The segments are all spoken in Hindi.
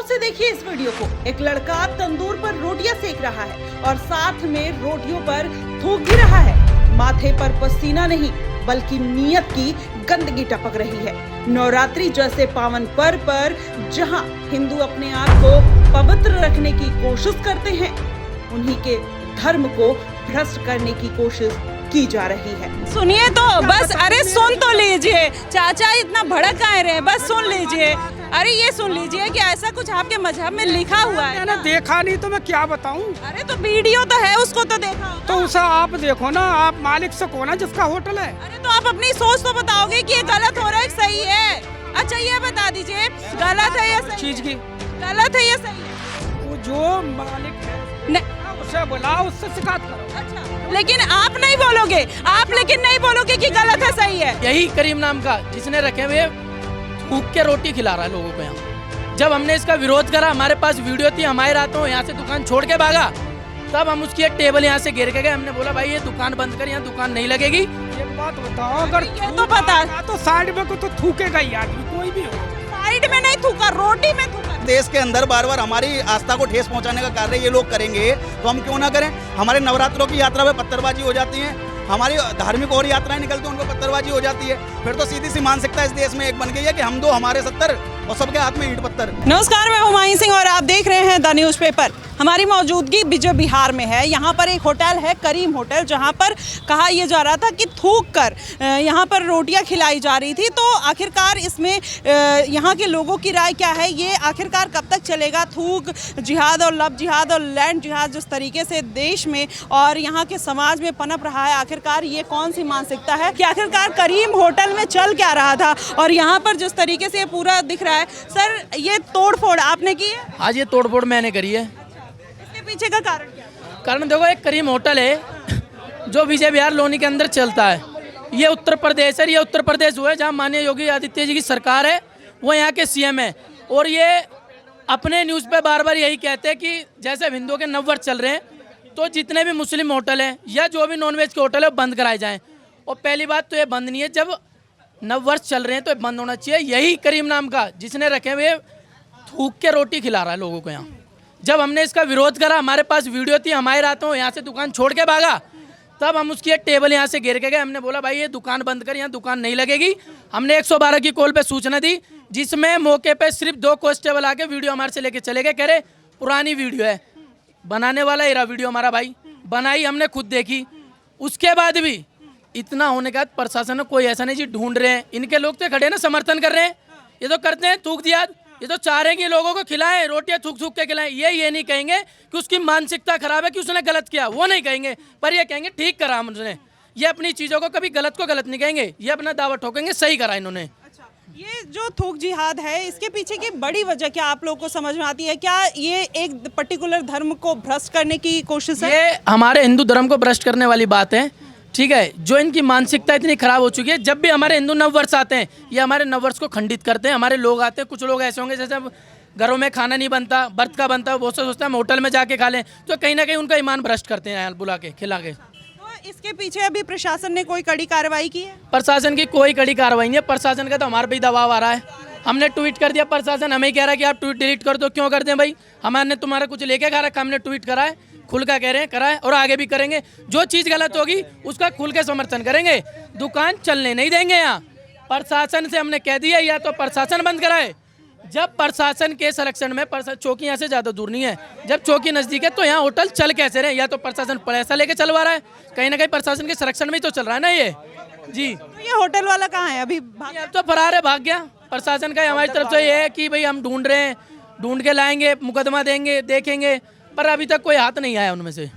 से देखिए इस वीडियो को। एक लड़का तंदूर पर रोटियां सेक रहा है और साथ में रोटियों पर थूक भी रहा है। माथे पर पसीना नहीं बल्कि नियत की गंदगी टपक रही है। नवरात्रि जैसे पावन पर्व पर जहां हिंदू अपने आप को पवित्र रखने की कोशिश करते हैं, उन्हीं के धर्म को भ्रष्ट करने की कोशिश की जा रही है। सुनिए तो बस, अरे सुन तो लीजिए चाचा, इतना भड़क आए रहे, बस सुन लीजिए। अरे ये सुन लीजिए कि ऐसा कुछ आपके मजहब में लिखा हुआ है। मैंने देखा नहीं तो मैं क्या बताऊं। अरे तो वीडियो तो है, उसको तो देखा होगा। तो उसे आप देखो ना, आप मालिक से कहो ना जिसका होटल है। अरे तो आप अपनी सोच तो बताओगे कि ये गलत हो रहा है सही है। अच्छा ये बता दीजिए गलत है या सही? चीज की गलत है या सही है? वो जो मालिक है उसे बुलाओ, उससे शिकायत करो। अच्छा लेकिन आप नहीं बोलोगे, आप लेकिन नहीं बोलोगे कि गलत है सही है। यही करीम नाम का जिसने रखे हुए फूक के रोटी खिला रहा है लोगों को यहाँ। जब हमने इसका विरोध करा, हमारे पास वीडियो थी, हमारे रातों यहाँ से दुकान छोड़ के भागा, तब हम उसकी एक टेबल यहाँ से घेर के गए। हमने बोला भाई ये दुकान बंद कर, यहाँ दुकान नहीं लगेगी। एक बात बताओ, अगर ये तो पता तो साइड में को तो थूकेगा ही आदमी, कोई भी हो। साइड में नहीं थूका, रोटी में थूका। देश के अंदर बार बार हमारी आस्था को ठेस पहुंचाने का कार्य ये लोग करेंगे तो हम क्यों ना करें। हमारे नवरात्रों की यात्रा में पत्थरबाजी हो जाती है, हमारी धार्मिक और यात्राएं निकलती हैं उनको पत्थरबाजी हो जाती है। फिर तो सीधी सी मानसिकता इस देश में एक बन गई है कि हम दो हमारे 70 और सबके हाथ में ईंट पत्थर। नमस्कार, मैं हुमायूं सिंह और आप देख रहे हैं द न्यूज़पेपर। हमारी मौजूदगी विजय बिहार में है। यहाँ पर एक होटल है करीम होटल, जहाँ पर कहा यह जा रहा था कि थूक कर यहाँ पर रोटियाँ खिलाई जा रही थी। तो आखिरकार इसमें यहाँ के लोगों की राय क्या है, ये आखिरकार कब तक चलेगा? थूक जिहाद और लव जिहाद और लैंड जिहाद जिस तरीके से देश में और यहाँ के समाज में पनप रहा है, आखिरकार ये कौन सी मानसिकता है कि आखिरकार करीम होटल में चल क्या रहा था और यहाँ पर जिस तरीके से ये पूरा दिख रहा है। सर ये तोड़फोड़ आपने की है? आज ये तोड़फोड़ मैंने करी है। इसके पीछे का कारण क्या है? कारण देखो, एक करीम होटल है जो विजय विहार लोनी के अंदर चलता है। ये उत्तर प्रदेश है, ये उत्तर प्रदेश हुआ है जहाँ माननीय योगी आदित्य जी की सरकार है, वो यहाँ के सीएम है। और ये अपने न्यूज़ पे बार बार यही कहते हैं कि जैसे हिंदुओं के नववर्ष चल रहे हैं तो जितने भी मुस्लिम होटल हैं या जो भी नॉनवेज के होटल है वो बंद कराए जाएँ। और पहली बात तो ये बंद नहीं है, जब नववर्ष चल रहे हैं तो बंद होना चाहिए। यही करीम नाम का जिसने रखे हुए थूक के रोटी खिला रहा है लोगों को यहाँ। जब हमने इसका विरोध करा, हमारे पास वीडियो थी, हमारे रातों यहाँ से दुकान छोड़ के भागा, तब हम उसकी एक टेबल यहाँ से घेर के गए। हमने बोला भाई ये दुकान बंद कर, यहाँ दुकान नहीं लगेगी। हमने 112 की कॉल पे सूचना दी, जिसमें मौके पे सिर्फ 2 कांस्टेबल आके वीडियो हमारे से लेके चले गए। कह रहे पुरानी वीडियो है, बनाने वाला ही रहा वीडियो हमारा भाई, बनाई हमने खुद देखी। उसके बाद भी इतना होने के बाद प्रशासन ने कोई ऐसा नहीं जी ढूंढ रहे हैं, इनके लोग तो खड़े ना समर्थन कर रहे हैं। ये तो करते हैं थूक दिया, ये तो चाह रहे हैं कि लोगों को खिलाएं, रोटियां थूक थूक के खिलाएं। ये नहीं कहेंगे कि उसकी मानसिकता खराब है, कि उसने गलत किया, वो नहीं कहेंगे, पर ये कहेंगे ठीक करा हमने। ये अपनी चीज़ों को कभी गलत को गलत नहीं कहेंगे, ये अपना दावा ठोकेंगे सही करा इन्होंने। ये जो थूक जिहाद है, इसके पीछे की बड़ी वजह क्या आप लोगों को समझ में आती है? क्या ये एक पर्टिकुलर धर्म को भ्रष्ट करने की कोशिश है? ये हमारे हिंदू धर्म को भ्रष्ट करने वाली बात है, ठीक है। जो इनकी मानसिकता इतनी खराब हो चुकी है, जब भी हमारे हिंदू नववर्ष आते हैं ये हमारे नववर्ष को खंडित करते हैं। हमारे लोग आते हैं, कुछ लोग ऐसे होंगे जैसे घरों में खाना नहीं बनता, व्रत का बनता है, वो सोचते हैं हम होटल में जाके खा लें, तो कहीं ना कहीं उनका ईमान भ्रष्ट करते हैं बुला के खिला के। तो इसके पीछे अभी प्रशासन ने कोई कड़ी कार्रवाई की है? प्रशासन की कोई कड़ी कार्रवाई नहीं है। प्रशासन का तो हमारे पे ही दबाव आ रहा है। हमने ट्वीट कर दिया, प्रशासन हमें कह रहा है कि आप ट्वीट डिलीट कर दो। क्यों कर दें भाई? हमारे तुम्हारा कुछ लेके खा रखा, हमने ट्वीट करा है, खुल का कह रहे हैं कराए और आगे भी करेंगे। जो चीज़ गलत होगी उसका खुल के समर्थन करेंगे, दुकान चलने नहीं देंगे। यहाँ प्रशासन से हमने कह दिया या तो प्रशासन बंद कराए। जब प्रशासन के संरक्षण में, चौकी यहाँ से ज़्यादा दूर नहीं है, जब चौकी नज़दीक है तो यहाँ होटल चल कैसे रहे? या तो प्रशासन पैसा लेके चलवा रहा है, कहीं ना कहीं प्रशासन के संरक्षण में ही तो चल रहा है ना ये जी। तो ये होटल वाला कहाँ है अभी? अब तो फरार है, भाग गया। प्रशासन का हमारी तरफ से ये है कि भाई हम ढूंढ रहे हैं, ढूंढ के लाएंगे, मुकदमा देंगे, देखेंगे, पर अभी तक कोई हाथ नहीं आया उनमें से।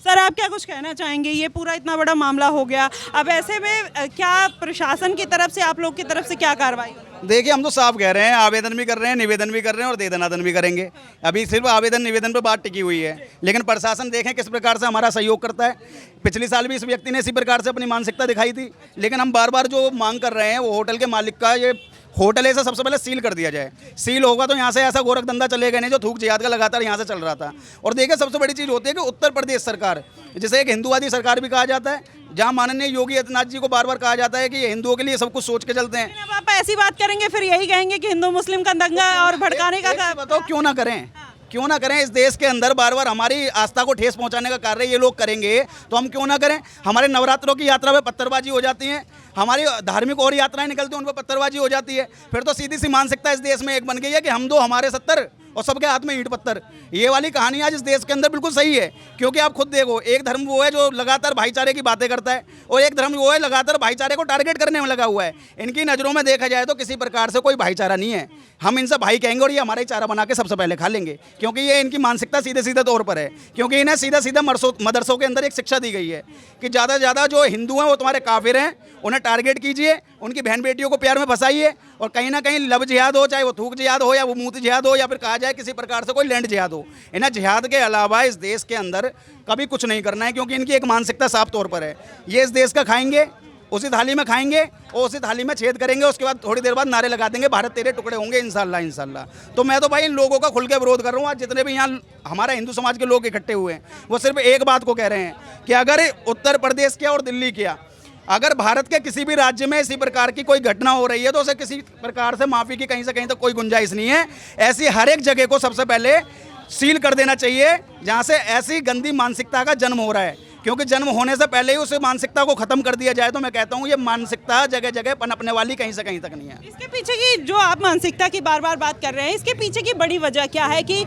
सर आप क्या कुछ कहना चाहेंगे? ये पूरा इतना बड़ा मामला हो गया, अब ऐसे में क्या प्रशासन की तरफ से, आप लोग की तरफ से क्या कार्रवाई? देखिए हम तो साफ कह रहे हैं, आवेदन भी कर रहे हैं, निवेदन भी कर रहे हैं और दे-दनादन भी करेंगे। अभी सिर्फ आवेदन निवेदन पर बात टिकी हुई है, लेकिन प्रशासन देखें किस प्रकार से हमारा सहयोग करता है। पिछले साल भी इस व्यक्ति ने इसी प्रकार से अपनी मानसिकता दिखाई थी, लेकिन हम बार बार जो मांग कर रहे हैं वो होटल के मालिक का, ये होटल ऐसा सबसे पहले सील कर दिया जाए। सील होगा तो यहाँ से ऐसा गोरख धंधा चलेगा नहीं जो थूक जिहाद का लगातार यहाँ से चल रहा था। और देखिए सबसे बड़ी चीज़ होती है कि उत्तर प्रदेश सरकार, जिसे एक हिंदूवादी सरकार भी कहा जाता है, जहाँ माननीय योगी आदित्यनाथ जी को बार बार कहा जाता है कि ये हिंदुओं के लिए सब कुछ सोच के चलते हैं। लेकिन अब आप ऐसी बात करेंगे फिर यही कहेंगे कि हिंदू मुस्लिम का दंगा और भड़काने का बताओ क्यों ना करें, क्यों ना करें। इस देश के अंदर बार बार हमारी आस्था को ठेस पहुंचाने का कार्य ये लोग करेंगे तो हम क्यों ना करें। हमारे नवरात्रों की यात्रा में पत्थरबाजी हो जाती है, हमारी धार्मिक और यात्राएं निकलती हैं उन पर पत्थरबाजी हो जाती है। फिर तो सीधी सी मानसिकता इस देश में एक बन गई है कि हम दो हमारे 70 और सबके हाथ में ईंट पत्थर। ये वाली कहानी आज इस देश के अंदर बिल्कुल सही है, क्योंकि आप खुद देखो, एक धर्म वो है जो लगातार भाईचारे की बातें करता है और एक धर्म वो है लगातार भाईचारे को टारगेट करने में लगा हुआ है। इनकी नज़रों में देखा जाए तो किसी प्रकार से कोई भाईचारा नहीं है। हम इनसे भाई कहेंगे और ये हमारा ही चारा बना के सबसे पहले खा लेंगे, क्योंकि ये इनकी मानसिकता सीधे सीधे तौर पर है। क्योंकि इन्हें सीधा सीधा मदरसों के अंदर एक शिक्षा दी गई है कि ज़्यादा से ज़्यादा जो हिंदू हैं वो तुम्हारे काफिर हैं, उन्हें टारगेट कीजिए, उनकी बहन बेटियों को प्यार में फंसाइए और कहीं ना कहीं लब जिहाद हो, चाहे वो थूक जिहाद हो या वो मूत जिहाद हो या फिर कहा जाए किसी प्रकार से कोई लैंड जिहाद हो। इन्हें जिहाद के अलावा इस देश के अंदर कभी कुछ नहीं करना है, क्योंकि इनकी एक मानसिकता साफ तौर पर है। ये इस देश का खाएंगे, उसी थाली में खाएंगे और उसी थाली में छेद करेंगे, उसके बाद थोड़ी देर बाद नारे लगा देंगे भारत तेरे टुकड़े होंगे इंशाल्लाह इंशाल्लाह। तो मैं तो भाई इन लोगों का खुल के विरोध कर रहा हूँ। आज जितने भी यहाँ हमारा हिंदू समाज के लोग इकट्ठे हुए हैं वो सिर्फ एक बात को कह रहे हैं कि अगर उत्तर प्रदेश किया और दिल्ली किया, अगर भारत के किसी भी राज्य में इसी प्रकार की कोई घटना हो रही है तो उसे किसी प्रकार से माफ़ी की कहीं से कहीं तक कोई गुंजाइश नहीं है। ऐसी हर एक जगह को सबसे पहले सील कर देना चाहिए जहाँ से ऐसी गंदी मानसिकता का जन्म हो रहा है, क्योंकि जन्म होने से पहले ही उस मानसिकता को खत्म कर दिया जाए तो मैं कहता हूँ ये मानसिकता जगह जगह पनपने वाली कहीं से कहीं तक नहीं है। इसके पीछे की जो आप मानसिकता की बार बार बात कर रहे हैं, इसके पीछे की बड़ी वजह क्या है कि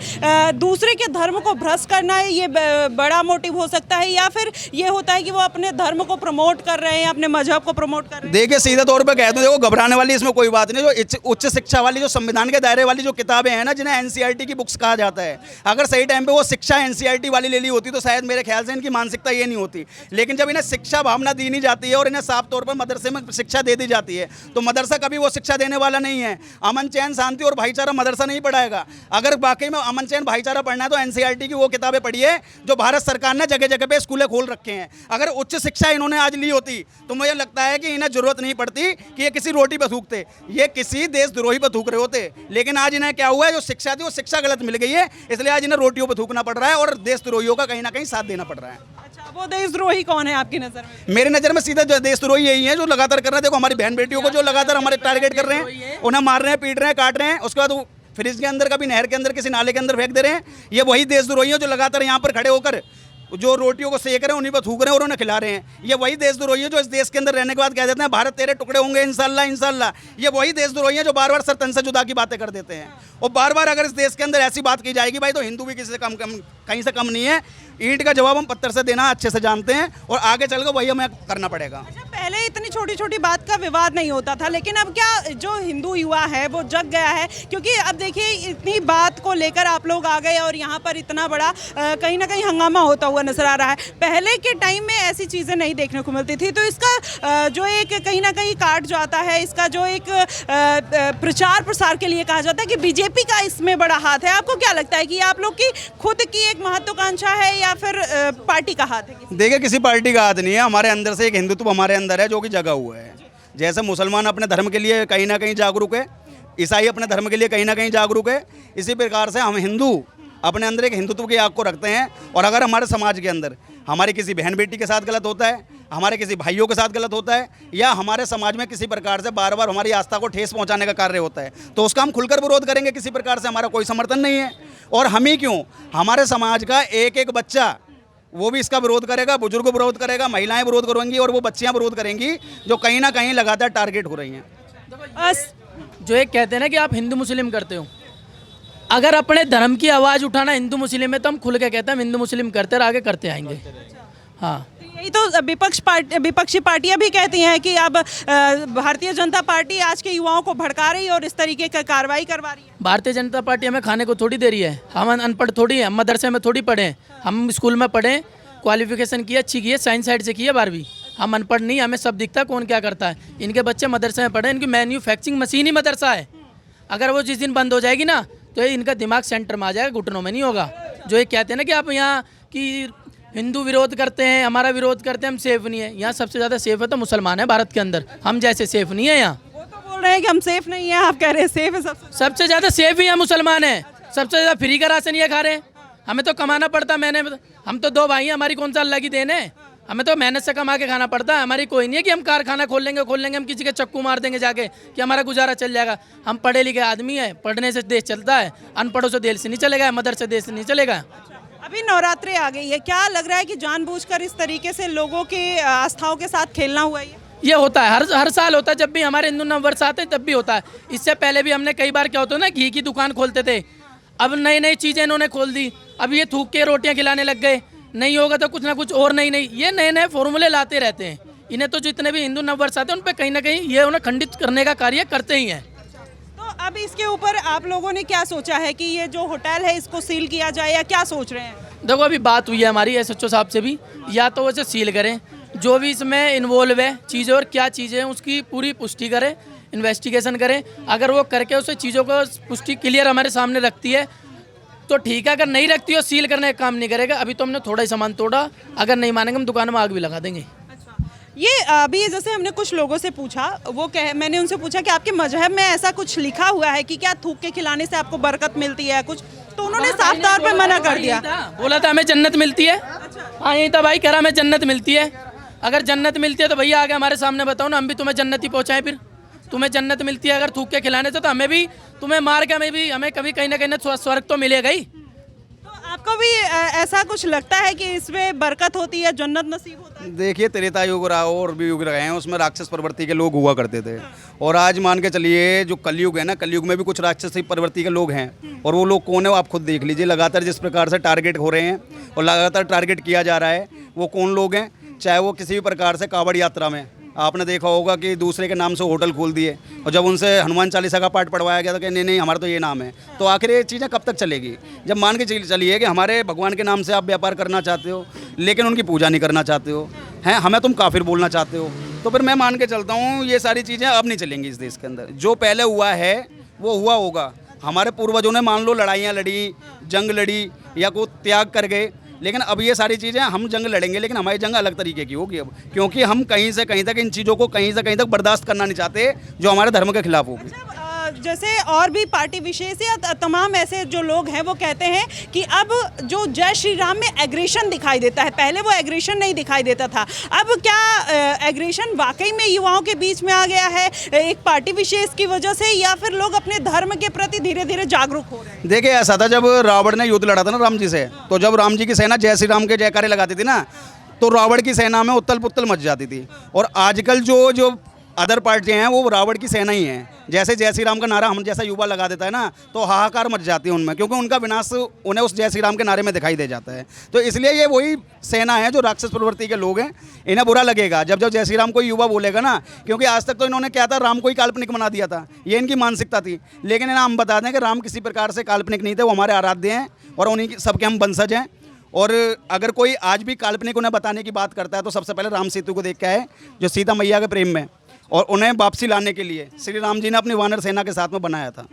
दूसरे के धर्म को भ्रष्ट करना है, ये बड़ा मोटिव हो सकता है, या फिर ये होता है कि वो अपने धर्म को प्रमोट कर रहे हैं, अपने मजहब को प्रमोट कर रहे हैं? देखिए सीधे तौर पर कहते हैं, देखो घबराने वाली इसमें कोई बात नहीं। जो उच्च शिक्षा वाली जो संविधान के दायरे वाली जो किताबें हैं ना, जिन्हें एनसीईआरटी की बुक्स कहा जाता है, अगर सही टाइम पे वो शिक्षा एनसीईआरटी वाली ले ली होती तो शायद मेरे ख्याल से इनकी मानसिकता ये नहीं होती। लेकिन जब इन्हें शिक्षा भावना दी नहीं जाती है और इन्हें साफ तौर पर मदरसे में शिक्षा दे दी जाती है तो मदरसा कभी वो शिक्षा देने वाला नहीं है। अमन चैन शांति और भाईचारा मदरसा नहीं पढ़ाएगा। अगर वाकई में अमन चैन भाईचारा पढ़ना है तो एनसीईआरटी की वो किताबें पढ़िए जो भारत सरकार ने जगह जगह पे स्कूलें खोल रखे हैं। अगर उच्च शिक्षा इन्होंने आज ली होती तो मुझे लगता है कि इन्हें जरूरत नहीं पड़ती कि ये किसी रोटी पर थूकते, ये किसी देशद्रोही पर थूक रहे होते। लेकिन आज इन्हें क्या हुआ है, जो शिक्षा थी वो शिक्षा गलत मिल गई है, इसलिए आज इन्हें रोटियों पर थूकना पड़ रहा है और देशद्रोहियों का कहीं ना कहीं साथ देना पड़ रहा है। अच्छा, वो देशद्रोही कौन है आपकी नजर में? मेरे नज़र में सीधा देशद्रोही यही है जो लगातार कर रहे हैं। देखो हमारी बहन बेटियों को जो लगातार हमारे टारगेट कर रहे हैं, उन्हें मार रहे हैं, पीट रहे हैं, काट रहे हैं, उसके बाद वो फ्रिज के अंदर, कभी नहर के अंदर, किसी नाले के अंदर फेंक दे रहे हैं। ये वही देशद्रोही हैं जो लगातार यहाँ पर खड़े होकर जो रोटियों को सेक रहे हैं, उन्हीं पर थूक रहे हैं और उन्हें खिला रहे हैं। ये वही देशद्रोही है जो इस देश के अंदर रहने के बाद कह देते हैं भारत तेरे टुकड़े होंगे इंशाल्लाह इंशाल्लाह। ये वही देशद्रोही है जो बार बार सर तन से जुदा की बातें कर देते हैं। और बार बार अगर इस देश के अंदर ऐसी बात की जाएगी भाई तो हिंदू भी किसी से कहीं से कम नहीं है। ईंट का जवाब हम पत्थर से देना अच्छे से जानते हैं और आगे चलकर वही हमें करना पड़ेगा। अच्छा, पहले इतनी छोटी छोटी बात का विवाद नहीं होता था, लेकिन अब क्या जो हिंदू युवा है वो जग गया है? क्योंकि अब देखिए इतनी बात को लेकर आप लोग आ गए और यहाँ पर इतना बड़ा कहीं ना कहीं हंगामा होता हुआ नजर आ रहा है। पहले के टाइम में ऐसी चीज़ें नहीं देखने को मिलती थी, तो इसका जो एक कहीं ना कहीं काट जो आता है, इसका जो एक प्रचार प्रसार के लिए कहा जाता है कि बीजेपी का इसमें बड़ा हाथ है। आपको क्या लगता है कि आप लोग की खुद की एक महत्वाकांक्षा है या फिर पार्टी का हाथ है? देखिए किसी पार्टी का हाथ नहीं है, हमारे अंदर से एक हिंदुत्व हमारे अंदर है जो कि जगा हुआ है। जैसे मुसलमान अपने धर्म के लिए कहीं ना कहीं जागरूक है, ईसाई अपने धर्म के लिए कहीं ना कहीं जागरूक है, इसी प्रकार से हम हिंदू अपने अंदर एक हिंदुत्व की आग को रखते हैं। और अगर हमारे समाज के अंदर हमारी किसी बहन बेटी के साथ गलत होता है, हमारे किसी भाइयों के साथ गलत होता है, या हमारे समाज में किसी प्रकार से बार बार हमारी आस्था को ठेस पहुंचाने का कार्य होता है, तो उसका हम खुलकर विरोध करेंगे। किसी प्रकार से हमारा कोई समर्थन नहीं है। और हम ही क्यों, हमारे समाज का एक एक बच्चा वो भी इसका विरोध करेगा, बुजुर्ग विरोध करेगा, महिलाएं विरोध करेंगी और वो बच्चियां विरोध करेंगी जो कहीं ना कहीं लगातार टारगेट हो रही हैं। जो एक कहते हैं ना कि आप हिंदू मुस्लिम करते हो, अगर अपने धर्म की आवाज़ उठाना हिंदू मुस्लिम में तो हम खुल के कहते हैं हम हिंदू मुस्लिम करते और आगे करते आएंगे। हाँ, यही तो विपक्षी पार्टियां भी कहती हैं कि अब भारतीय जनता पार्टी आज के युवाओं को भड़का रही है और इस तरीके का कार्रवाई करवा रही है। भारतीय जनता पार्टी हमें खाने को थोड़ी दे रही है, हम अनपढ़ थोड़ी हैं, हम मदरसे में थोड़ी पढ़े हैं, हम स्कूल में पढ़े, क्वालिफिकेशन की अच्छी की है, साइंस साइड से की है 12वीं। हम अनपढ़ नहीं, हमें सब दिखता है कौन क्या करता है। इनके बच्चे मदरसे में पढ़े, इनकी मैन्युफैक्चरिंग मशीन ही मदरसा है। अगर वो जिस दिन बंद हो जाएगी ना तो ये इनका दिमाग सेंटर में आ जाएगा, घुटनों में नहीं होगा। जो ये कहते हैं ना कि आप यहाँ की हिंदू विरोध करते हैं, हमारा विरोध करते हैं, हम सेफ नहीं है। यहाँ सबसे ज़्यादा सेफ है तो मुसलमान है भारत के अंदर, हम जैसे सेफ नहीं है यहाँ। वो तो बोल रहे हैं कि हम सेफ नहीं है, आप कह रहे हैं सेफ है। सबसे ज़्यादा सेफ ही है मुसलमान है, सबसे ज़्यादा फ्री का राशन ये खा रहे हैं। हमें तो कमाना पड़ता, हम तो 2 भाई हैं, हमारी कौन सा अल्लाह की देन है। हमें तो मेहनत से कमा के खाना पड़ता है। हमारी कोई नहीं है कि हम कारखाना खोल लेंगे हम किसी के चक्कू मार देंगे जाके कि हमारा गुजारा चल जाएगा। हम पढ़े लिखे आदमी हैं, पढ़ने से देश चलता है, अनपढ़ों से देश नहीं चलेगा, मदर से देश नहीं चलेगा। अभी नवरात्रि आ गई है, क्या लग रहा है कि जानबूझकर इस तरीके से लोगों की आस्थाओं के साथ खेलना हुआ है? ये होता है, हर साल होता है। जब भी हमारे हिंदू नववर्ष आते हैं तब भी होता है। इससे पहले भी हमने कई बार क्या होता है ना, घी की दुकान खोलते थे, अब नई नई चीज़ें इन्होंने खोल दी। अब ये थूक के रोटियां खिलाने लग गए, नहीं होगा तो कुछ ना कुछ और नई ये नए नए फॉर्मूले लाते रहते हैं। इन्हें तो जितने भी हिंदू नववर्ष आते हैं उन पर कहीं ना कहीं ये उन्हें खंडित करने का कार्य करते ही हैं। तो अब इसके ऊपर आप लोगों ने क्या सोचा है कि ये जो होटल है इसको सील किया जाए या क्या सोच रहे हैं? देखो अभी बात हुई है हमारी एसएचओ साहब से भी, या तो वैसे सील करें, जो भी इसमें इन्वॉल्व है चीज़ें और क्या चीज़ें हैं उसकी पूरी पुष्टि करें, इन्वेस्टिगेशन करें। अगर वो करके उसे चीज़ों को पुष्टि क्लियर हमारे सामने रखती है तो ठीक है, अगर नहीं रखती हो सील करने का काम नहीं करेगा। अभी तो हमने थोड़ा ही सामान तोड़ा, अगर नहीं मानेंगे हम दुकान में आग भी लगा देंगे। ये अभी जैसे हमने कुछ लोगों से पूछा, मैंने उनसे पूछा कि आपके मजहब में ऐसा कुछ लिखा हुआ है कि क्या थूक के खिलाने से आपको बरकत मिलती है कुछ, तो उन्होंने साफ तौर पे मना कर दिया। बोला था हमें जन्नत मिलती है। हाँ यही था भाई, कह रहा हमें जन्नत मिलती है। अगर जन्नत मिलती है तो भैया आगे हमारे सामने बताओ ना, हम भी तुम्हें जन्नत ही पहुँचाएं। फिर तुम्हें जन्नत मिलती है अगर थूक के खिलाने से, तो हमें भी तुम्हें मार के हमें कभी कहीं ना कहीं स्वर्ग तो मिलेगा ही। तो आपको भी ऐसा कुछ लगता है कि इसमें बरकत होती है, जन्नत नसीब होता है? देखिए त्रेता युग रहा और भी युग रहे हैं, उसमें राक्षस प्रवृत्ति के लोग हुआ करते थे। और आज मान के चलिए जो कलयुग है ना, कलयुग में भी कुछ राक्षसी प्रवृत्ति के लोग हैं। और वो लोग कौन है वो आप खुद देख लीजिए। लगातार जिस प्रकार से टारगेट हो रहे हैं और लगातार टारगेट किया जा रहा है, वो कौन लोग हैं? चाहे वो किसी भी प्रकार से कांवड़ यात्रा में आपने देखा होगा कि दूसरे के नाम से होटल खोल दिए, और जब उनसे हनुमान चालीसा का पाठ पढ़वाया गया तो कि नहीं हमारा तो ये नाम है। तो आखिर ये चीज़ें कब तक चलेगी? जब मान के चलिए कि हमारे भगवान के नाम से आप व्यापार करना चाहते हो लेकिन उनकी पूजा नहीं करना चाहते हो, हैं हमें तुम काफिर बोलना चाहते हो, तो फिर मैं मान के चलता हूँ ये सारी चीज़ें अब नहीं चलेंगी इस देश के अंदर। जो पहले हुआ है वो हुआ होगा। हमारे पूर्वजों ने मान लो लड़ाइयाँ लड़ी, जंग लड़ी या कोई त्याग कर गए, लेकिन अब ये सारी चीज़ें हम जंग लड़ेंगे लेकिन हमारी जंग अलग तरीके की होगी अब, क्योंकि हम कहीं से कहीं तक इन चीज़ों को कहीं से कहीं तक बर्दाश्त करना नहीं चाहते जो हमारे धर्म के खिलाफ होगी। जैसे और भी पार्टी विशेष या तमाम ऐसे जो लोग हैं वो कहते हैं कि अब जो जय श्री राम में एग्रेशन दिखाई देता है, पहले वो एग्रेशन नहीं दिखाई देता था, अब क्या एग्रेशन वाकई में युवाओं के बीच में आ गया है एक पार्टी विशेष की वजह से, या फिर लोग अपने धर्म के प्रति धीरे धीरे जागरूक हो रहे हैं? देखिए ऐसा था, जब रावण ने युद्ध लड़ा था ना राम जी से, तो जब राम जी की सेना जय श्री राम के जयकारे लगाती थी ना, तो रावण की सेना में उत्तल पुत्तल मच जाती थी। और आजकल जो अदर पार्टियां हैं वो रावण की सेना ही हैं। जैसे जय श्री राम का नारा हम जैसा युवा लगा देता है ना, तो हाहाकार मच जाती है उनमें, क्योंकि उनका विनाश उन्हें उस जय श्री राम के नारे में दिखाई दे जाता है। तो इसलिए ये वही सेना है जो राक्षस प्रवृत्ति के लोग हैं। इन्हें बुरा लगेगा जब जय श्री राम कोई युवा बोलेगा ना, क्योंकि आज तक तो इन्होंने क्या था, राम को ही काल्पनिक बना दिया था, ये इनकी मानसिकता थी। लेकिन इन्हें हम बता दें कि राम किसी प्रकार से काल्पनिक नहीं थे, वो हमारे आराध्य हैं और उन्हीं सबके हम वंशज हैं। और अगर कोई आज भी काल्पनिक उन्हें बताने की बात करता है तो सबसे पहले राम सेतु को देख के आए, जो सीता मैया के प्रेम में, और उन्हें वापसी लाने के लिए श्री राम जी ने अपनी वानर सेना के साथ में बनाया था।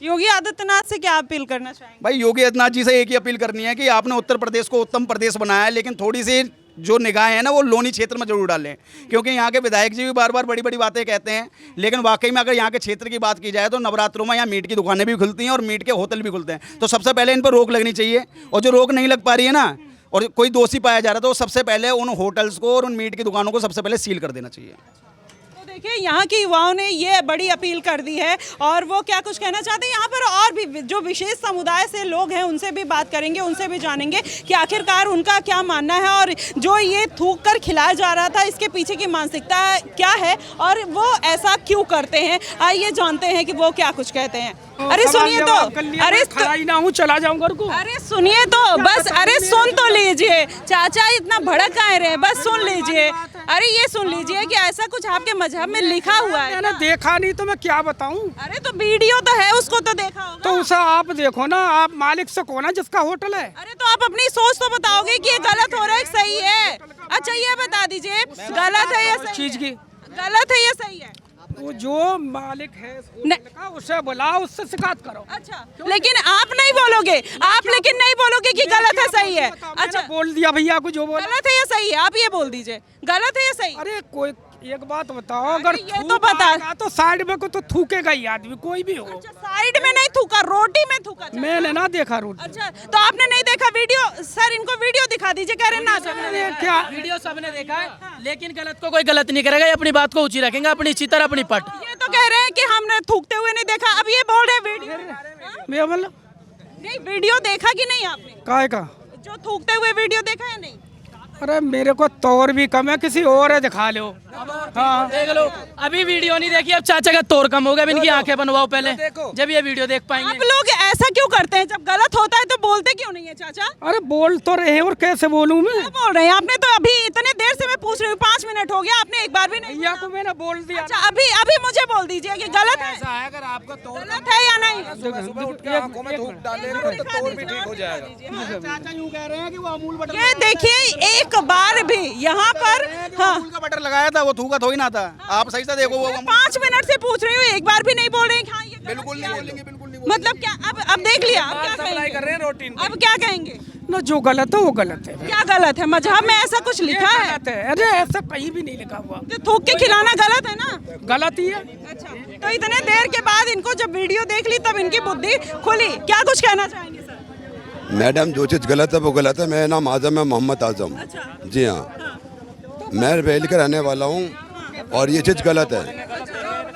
योगी आदित्यनाथ से क्या अपील करना चाहेंगे? भाई योगी आदित्यनाथ जी से एक ही अपील करनी है कि आपने उत्तर प्रदेश को उत्तम प्रदेश बनाया है, लेकिन थोड़ी सी जो निगाहें हैं ना वो लोनी क्षेत्र में जरूर डालें, क्योंकि यहाँ के विधायक जी भी बार बार बड़ी बड़ी बातें कहते हैं, लेकिन वाकई में अगर यहाँ के क्षेत्र की बात की जाए तो नवरात्रों में यहाँ मीट की दुकानें भी खुलती हैं और मीट के होटल भी खुलते हैं। तो सबसे पहले इन पर रोक लगनी चाहिए, और जो रोक नहीं लग पा रही है ना, और कोई दोषी पाया जा रहा है, तो सबसे पहले उन होटल्स को और उन मीट की दुकानों को सबसे पहले सील कर देना चाहिए। देखिए यहाँ के युवाओं ने ये बड़ी अपील कर दी है, और वो क्या कुछ कहना चाहते हैं यहाँ पर और भी जो विशेष समुदाय से लोग हैं उनसे भी बात करेंगे, उनसे भी जानेंगे कि आखिरकार उनका क्या मानना है, और जो ये थूक कर खिलाया जा रहा था इसके पीछे की मानसिकता क्या है और वो ऐसा क्यों करते हैं। आइए जानते हैं कि वो क्या कुछ कहते हैं। अरे सुनिए तो, चला जाऊंगा। अरे सुनिए तो बस, अरे सुन तो लीजिए चाचा, इतना भड़क आए रहे, बस सुन लीजिए। अरे ये सुन लीजिए कि ऐसा कुछ आपके मजहब में लिखा हुआ है। मैंने देखा नहीं तो मैं क्या बताऊं। अरे तो वीडियो तो है, उसको तो देखा होगा। तो उसे आप देखो ना, आप मालिक से कहो ना जिसका होटल है। अरे तो आप अपनी सोच तो बताओगे कि ये गलत हो रहा है कि सही है। अच्छा ये बता दीजिए गलत है या सही चीज की गलत है या सही है? वो जो मालिक है होटल का उसे बुलाओ, उससे शिकायत करो। अच्छा लेकिन आप नहीं बोलोगे, आप लेकिन नहीं बोलोगे कि गलत है सही है। अच्छा बोल दिया भैया को जो बोला। गलत है या सही है आप ये बोल दीजिए, गलत है या सही? अरे कोई एक बात बताओ, अगर ये तो थूक बता- आएगा तो साइड में को तो थूकेगा ही आदमी, कोई भी हो। अच्छा, साइड में नहीं थूका, रोटी में थूका। मैंने ना देखा रोटी। अच्छा, तो आपने नहीं देखा वीडियो? सर इनको वीडियो दिखा दीजिए, कह रहे हैं ना सर। ये क्या वीडियो सबने देखा है, लेकिन गलत को कोई गलत नहीं करेगा, ये अपनी बात को ऊंची रखेंगे, अपनी चितर अपनी पट। ये तो कह रहे हैं कि हमने थूकते हुए नहीं देखा, अब ये बोल रहे हैं वीडियो। मैं मतलब नहीं, वीडियो देखा कि नहीं आपने? काय का? जो थूकते हुए वीडियो देखा है? नहीं। अरे मेरे को तौर भी कम है, किसी और है दिखा लो। हाँ देख लो, अभी वीडियो नहीं देखी, अब चाचा का तोड़ कम होगा, अब इनकी आंखें बनवाओ पहले, जब ये वीडियो देख आप पाएंगे। लोग ऐसा क्यों करते हैं? जब गलत होता है तो बोलते क्यों नहीं है चाचा? अरे बोल तो रहे हैं, और कैसे बोलूं मैं? क्या बोल रहे हैं? आपने तो अभी इतने देर से मैं पूछ रही हूँ, 5 मिनट हो गया, आपने एक बार भी नहीं। भैया को मैंने बोल दिया। अच्छा, अभी अभी मुझे बोल दीजिए कि गलत है, अगर आपका तौर गलत है या नहीं? सुबह उठ के आंखों में धूप डालेगा तो तौर भी ठीक हो जाएगा। चाचा यूं कह रहे हैं कि वो अमूल बटर ये देखिए, एक बार भी यहाँ पर, हाँ, अमूल का बटर लगाया था, वो थूका थोड़ी ना था। आप सही से देखो, वो 5 मिनट से पूछ रही हूँ, एक बार भी नहीं बोल रहे हैं कि हाँ, ये गलत बिल्कुल नहीं किया। बोलेंगे, बिल्कुल नहीं मतलब क्या? अब देख लिया, अब क्या सप्लाई कर रहे हैं रोटी कहेंगे? अब क्या कहेंगे? ना जो गलत है वो गलत है। क्या गलत है? मजहब में ऐसा कुछ लिखा है? गलत है, अरे ऐसा कहीं भी नहीं लिखा हुआ। तो थूक के खिलाना गलत है ना? गलत ही है। अच्छा, तो इतने देर के बाद इनको जब वीडियो देख ली तब इनकी बुद्धि खुली। क्या कुछ कहना चाहेंगे सर? मैडम, जो चीज़ गलत है वो गलत है। मेरा नाम आजम है, मोहम्मद आजम। जी हाँ, मैं रेल का रहने वाला हूँ और ये चीज़ गलत है।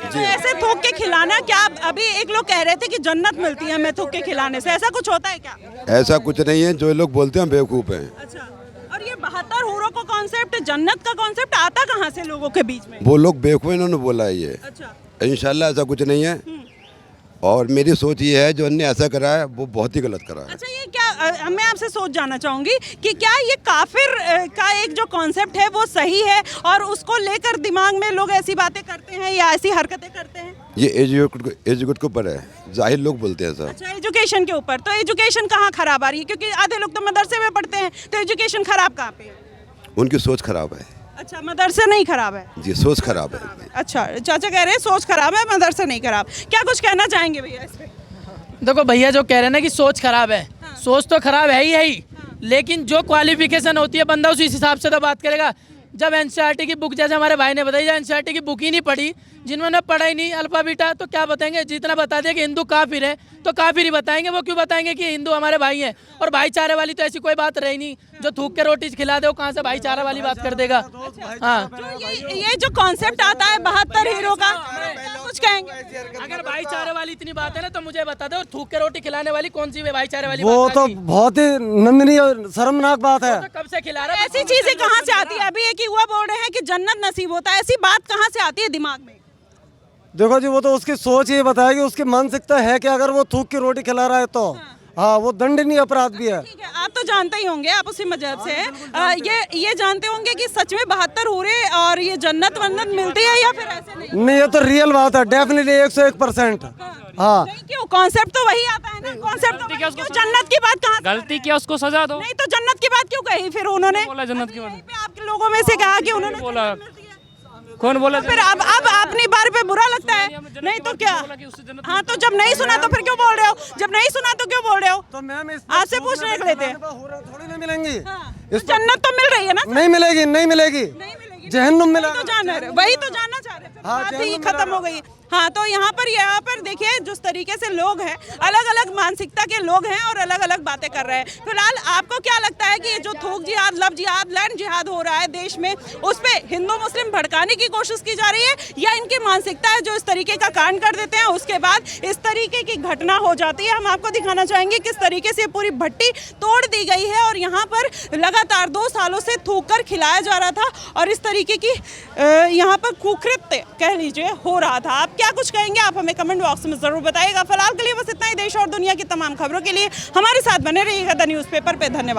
तो ऐसे थूक के खिलाना, क्या अभी एक लोग कह रहे थे कि जन्नत मिलती है हमें थूक के खिलाने से, ऐसा कुछ होता है क्या? ऐसा कुछ नहीं है, जो लोग बोलते हैं बेवकूफ़ हैं। अच्छा, और ये 72 हूरों का कॉन्सेप्ट, जन्नत का कॉन्सेप्ट आता कहाँ से लोगों के बीच में? वो लोग बेवकूफ़, इन्होंने बोला है ये। अच्छा, इंशाल्लाह ऐसा कुछ नहीं है। और मेरी सोच ये है, जो उनने ऐसा करा है वो बहुत ही गलत करा है। अच्छा, ये क्या मैं आपसे सोच जानना चाहूंगी कि क्या ये काफिर का एक जो कॉन्सेप्ट है वो सही है और उसको लेकर दिमाग में लोग ऐसी बातें करते हैं या ऐसी हरकतें करते हैं? ये एजुकेट के ऊपर है, जाहिर लोग बोलते हैं ऐसा। अच्छा, एजुकेशन के ऊपर। तो एजुकेशन कहाँ खराब आ रही है? क्योंकि आधे लोग तो मदरसे में पढ़ते हैं, तो एजुकेशन खराब कहाँ पे है? उनकी सोच खराब है। अच्छा, मदरसे नहीं खराब है? जी, सोच खराब है। अच्छा, चाचा कह रहे हैं सोच खराब है, मदरसे नहीं खराब। क्या कुछ कहना चाहेंगे भैया इस पे? देखो भैया जो कह रहे हैं ना कि सोच खराब है, सोच तो खराब है ही, लेकिन जो क्वालिफिकेशन होती है बंदा उसी हिसाब से तो बात करेगा। जब एनसीईआरटी की बुक, जैसे हमारे भाई ने बताई, जब एनसीईआरटी की बुक ही नहीं पढ़ी, जिन्होंने पढ़ा ही नहीं अल्फा बीटा, तो क्या बताएंगे? जितना बता दिया कि हिंदू काफिर है तो काफिर ही बताएंगे। वो क्यों बताएंगे कि हिंदू हमारे भाई हैं? और भाईचारे वाली तो ऐसी कोई बात रही नहीं। जो थूक के रोटी खिला दे वो कहाँ से भाईचारा वाली बात कर देगा? हाँ, जो ये जो कॉन्सेप्ट आता है 72 हीरो का, कुछ कहेंगे? अगर भाईचारे वाली इतनी बात है ना तो मुझे बता दो, और थूक के रोटी खिलाने वाली कौन सी भाईचारे वाली वो बात तो आती? बहुत ही निंदनीय और शर्मनाक बात है। तो कब से खिला रहा है? ऐसी चीजें कहाँ से आती है? अभी एक युवा बोल रहे हैं कि जन्नत नसीब होता है, ऐसी बात कहाँ से आती है दिमाग में? देखो जी, वो तो उसकी सोच ये बताएगी, उसकी मानसिकता है कि अगर वो थूक की रोटी खिला रहा है तो हाँ, वो दंडनीय अपराध भी है। ठीक है, आप तो जानते ही होंगे, आप उसी मजहब से हैं। ये जानते होंगे कि सच में 72 हूरे और ये जन्नत वन्नत मिलती है या फिर ऐसे नहीं? नहीं, ये तो रियल बात है, डेफिनेटली 101%। हाँ, नहीं, क्यों? कॉन्सेप्ट तो वही आता है ना, कॉन्सेप्ट तो क्यों? जन्नत की बात कहाँ? गलती किया उसको सजा दो। नहीं तो जन्नत की बात क्यों कही फिर उन्होंने? बोला जन्नत की बात? यहीं पे आपके लोगों में से कहा कि उन्होंने बोला। जन्नत मिलती है। कौन बोला? फिर अब अपनी बार पे बुरा लगता है, नहीं तो क्या? हाँ, तो जब नहीं सुना तो फिर क्यों बोल रहे हो? जब नहीं सुना तो क्यों बोल रहे हो? तो मैम आपसे पूछने के लिए थे। थोड़ी ना मिलेंगी। तो जन्नत तो मिल रही है ना? नहीं मिलेगी, नहीं मिलेगी, नहीं मिलेगी। जहन्नुम मिला। वही तो जानना है, वही तो जानना चाह रहे थे। हाँ, बात ही जहन्नुम खत्म मिला। हो गई। हाँ, तो यहाँ पर देखिए जिस तरीके से लोग हैं, अलग अलग मानसिकता के लोग हैं और अलग अलग बातें कर रहे हैं। फिलहाल आपको क्या लगता है कि ये जो थूक जिहाद, लव जिहाद, लैंड जिहाद हो रहा है देश में, उस पे हिंदू मुस्लिम भड़काने की कोशिश की जा रही है, या इनकी मानसिकता है जो इस तरीके का कांड कर देते हैं, उसके बाद इस तरीके की घटना हो जाती है? हम आपको दिखाना चाहेंगे किस तरीके से पूरी भट्टी तोड़ दी गई है और यहाँ पर लगातार 2 सालों से थूक कर खिलाया जा रहा था और इस तरीके की यहाँ पर कुकृत्य कह लीजिए हो रहा था। आप क्या कुछ कहेंगे? आप हमें कमेंट बॉक्स में जरूर बताइएगा। फिलहाल के लिए बस इतना ही। देश और दुनिया की तमाम खबरों के लिए हमारे साथ बने रहिएगा द न्यूज़पेपर पे। धन्यवाद।